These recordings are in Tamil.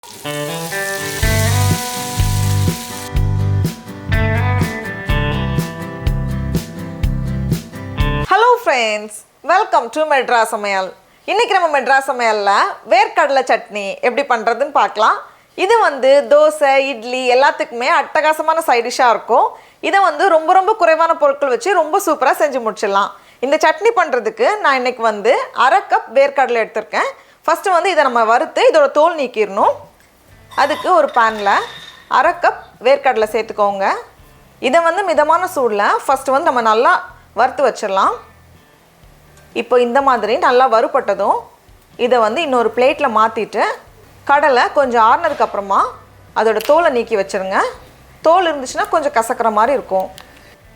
Hello friends, welcome to Madras Samayal. இன்னைக்கு நம்ம Madras Samayalல வேர்க்கடலை சட்னி எப்படி பண்றதுன்னு பார்க்கலாம். இது வந்து தோசை, இட்லி எல்லாத்துக்குமே அட்டகாசமான சைடு டிஷ்ஷா இருக்கும். இத வந்து ரொம்ப குறைவான பொருட்கள் வச்சு ரொம்ப சூப்பரா செஞ்சு முடிச்சிடலாம். இந்த சட்னி பண்றதுக்கு நான் இன்னைக்கு வந்து 1/2 கப் வேர்க்கடலை எடுத்துர்க்கேன். ஃபர்ஸ்ட் வந்து இத நம்ம வறுத்து இதோட தோல் நீக்கிரணும். அதுக்கு ஒரு panல 1/2 கப் வேர்க்கடலை சேர்த்துக்கோங்க. இத வந்து மிதமான சூடுல ஃபர்ஸ்ட் வந்து நம்ம நல்லா வறுத்து வச்சிரலாம். இப்போ இந்த மாதிரி நல்லா வறுபட்டதும் இத வந்து இன்னொரு பிளேட்ல மாத்திட்டு கடலை கொஞ்சம் ஆறுனதுக்கு அப்புறமா அதோட தோலை நீக்கி வச்சிருங்க. தோல் இருந்துச்சுனா கொஞ்சம் கசக்குற மாதிரி இருக்கும்.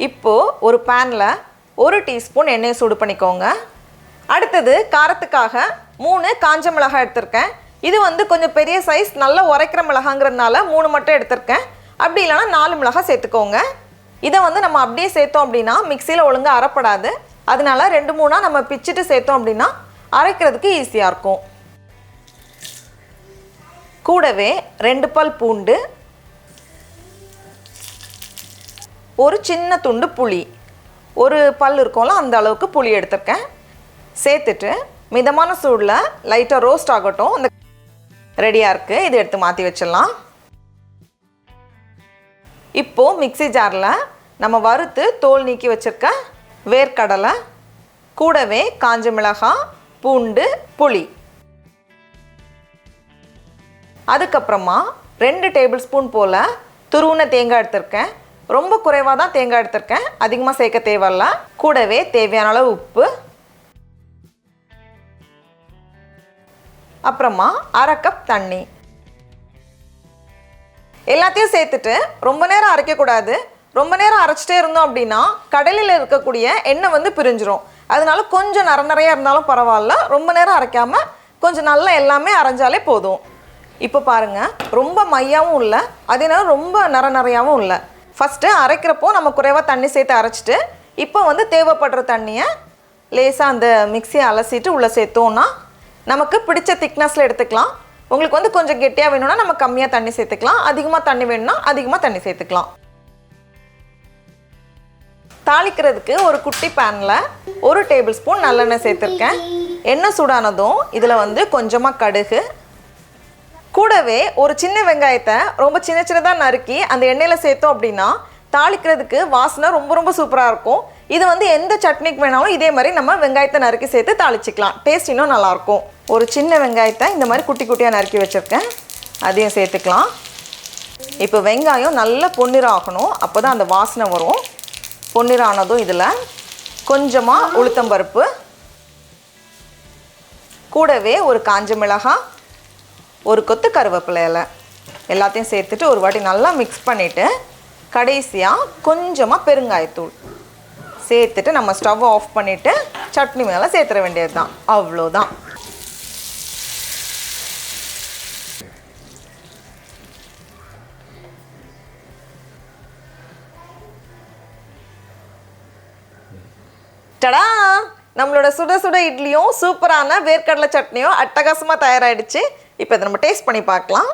இப்போ ஒரு panல 1 டீஸ்பூன் எண்ணெய் சூடு பண்ணிக்கோங்க. அடுத்தது காரத்துக்காக 3 காஞ்ச மிளகாய் எடுத்துர்க்கேன். இது வந்து கொஞ்சம் பெரிய சைஸ் நல்ல உரைக்கிற மிளகாய்ங்கறதுனால 3 மட்டும் எடுத்துர்க்கேன். அப்படி இல்லனா 4 மிளகாய் சேர்த்துக்கோங்க. இத வந்து நம்ம அப்படியே சேர்த்தோம் அப்படினா மிக்ஸில ஒழுங்கா அரைப்படாது. அதனால 2-3 நம்ம பிச்சிட்டு சேர்த்தோம் அப்படினா அரைக்கிறதுக்கு ஈஸியா இருக்கும். கூடவே 2 பல் பூண்டு, ஒரு சின்ன துண்டு புளி, ஒரு பல் இருக்கும்ல அந்த அளவுக்கு புளி எடுத்துர்க்கேன். சேர்த்துட்டு மிதமான சூடுல லைட்டா ரோஸ்ட் ஆகட்டும். அந்த ரெடியா இருக்கு. இத எடுத்து மாத்தி வச்சிடலாம். இப்போ மிக்ஸி ஜார்ல நம்ம வறுத்து தோல் நீக்கி வச்சிருக்க வேர்க்கடலை, கூடவே காஞ்ச மிளகாய், பூண்டு, புளி, அதுக்கப்புறமா 2 டேபிள் ஸ்பூன் போல துருவின தேங்காய் எடுத்துர்க்கேன். ரொம்ப குறைவா தான் தேங்காய் எடுத்துர்க்கேன். அதிகமா சேர்க்க தேவையில்ல. கூடவே தேவையான அளவு உப்பு, அப்புறமா 1/2 கப் தண்ணி. எல்லாத்தையும் சேர்த்துட்டு ரொம்ப நேரம் அரைக்க கூடாது. ரொம்ப நேரம் அரைச்சிட்டே இருந்தோம் அப்படினா கடலையில இருக்கக்கூடிய எண்ணெய் வந்து பிரிஞ்சிரும். அதனால கொஞ்சம் நரநறையா இருந்தாலும் பரவாயில்ல. ரொம்ப நேரம் அரைக்காம கொஞ்சம் நல்லா எல்லாமே அரைஞ்சாலே போதும். இப்போ பாருங்க, ரொம்ப மையாவும் இல்ல, அதே நேரம் ரொம்ப நரநறையாவும் இல்ல. ஃபர்ஸ்ட் அரைக்கிறப்போ நம்ம குறைவா தண்ணி சேர்த்து அரைச்சிட்டு இப்போ வந்து தேவைப்படுற தண்ணியை லேசா அந்த மிக்ஸியை அலசிட்டு உள்ள சேர்த்தோம்னா நமக்கு பிடிச்ச திக்னஸ்ல எடுத்துக்கலாம். உங்களுக்கு வந்து கொஞ்சம் கெட்டியா வேணும்னா நம்ம கம்மியா தண்ணி சேர்த்துக்கலாம். அதிகமா தண்ணி வேணும்னா அதிகமா தண்ணி சேர்த்துக்கலாம். தாளிக்கிறதுக்கு ஒரு குட்டி பேன்ல 1 டேபிள் ஸ்பூன் நல்லெண்ணெய் சேர்த்துர்க்கேன். எண்ணெய் சூடானதும் இதில் வந்து கொஞ்சமாக கடுகு, கூடவே ஒரு சின்ன வெங்காயத்தை ரொம்ப சின்னதாக நறுக்கி அந்த எண்ணெயில் சேர்த்தோம் அப்படின்னா தாளிக்கிறதுக்கு வாசனை ரொம்ப சூப்பராக இருக்கும். இது வந்து எந்த சட்னிக்கு வேணாலும் இதே மாதிரி நம்ம வெங்காயத்தை நறுக்கி சேர்த்து தாளிச்சிக்கலாம். டேஸ்ட் இன்னும் நல்லாயிருக்கும். ஒரு சின்ன வெங்காயத்தை இந்த மாதிரி குட்டி குட்டியாக நறுக்கி வச்சுருக்கேன். அதையும் சேர்த்துக்கலாம். இப்போ வெங்காயம் நல்லா பொன்னிறம் ஆகணும். அப்போ தான் அந்த வாசனை வரும். பொன்னிறம் ஆனதும் இதில் கொஞ்சமாக உளுத்தம்பருப்பு, கூடவே ஒரு காஞ்ச மிளகாய், ஒரு கொத்து கருவேப்பிலை இலை எல்லாத்தையும் சேர்த்துட்டு ஒரு வாட்டி நல்லா மிக்ஸ் பண்ணிவிட்டு கடைசியாக கொஞ்சமாக பெருங்காயத்தூள் சேர்த்துட்டு நம்ம ஸ்டவ் ஆஃப் பண்ணிவிட்டு சட்னி மேலே சேர்த்துற வேண்டியது தான். அவ்வளோதான். டடா, நம்மளோட சுட சுட இட்லியும் சூப்பரான வேர்க்கடலை சட்னியும் அட்டகாசமாக தயாராகிடுச்சு. இப்போ இதை நம்ம டேஸ்ட் பண்ணி பார்க்கலாம்.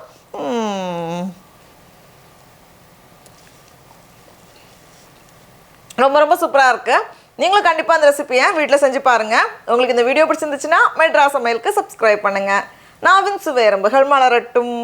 ரொம்ப சூப்பராக இருக்கு. நீங்களும் கண்டிப்பாக அந்த ரெசிபியை வீட்டில் செஞ்சு பாருங்கள். உங்களுக்கு இந்த வீடியோ பிடிச்சிருந்துச்சுன்னா மெட்ராஸ் சமையலுக்கு சப்ஸ்கிரைப் பண்ணுங்கள். நாவின் சுவை எறும்புகள் மலரட்டும்.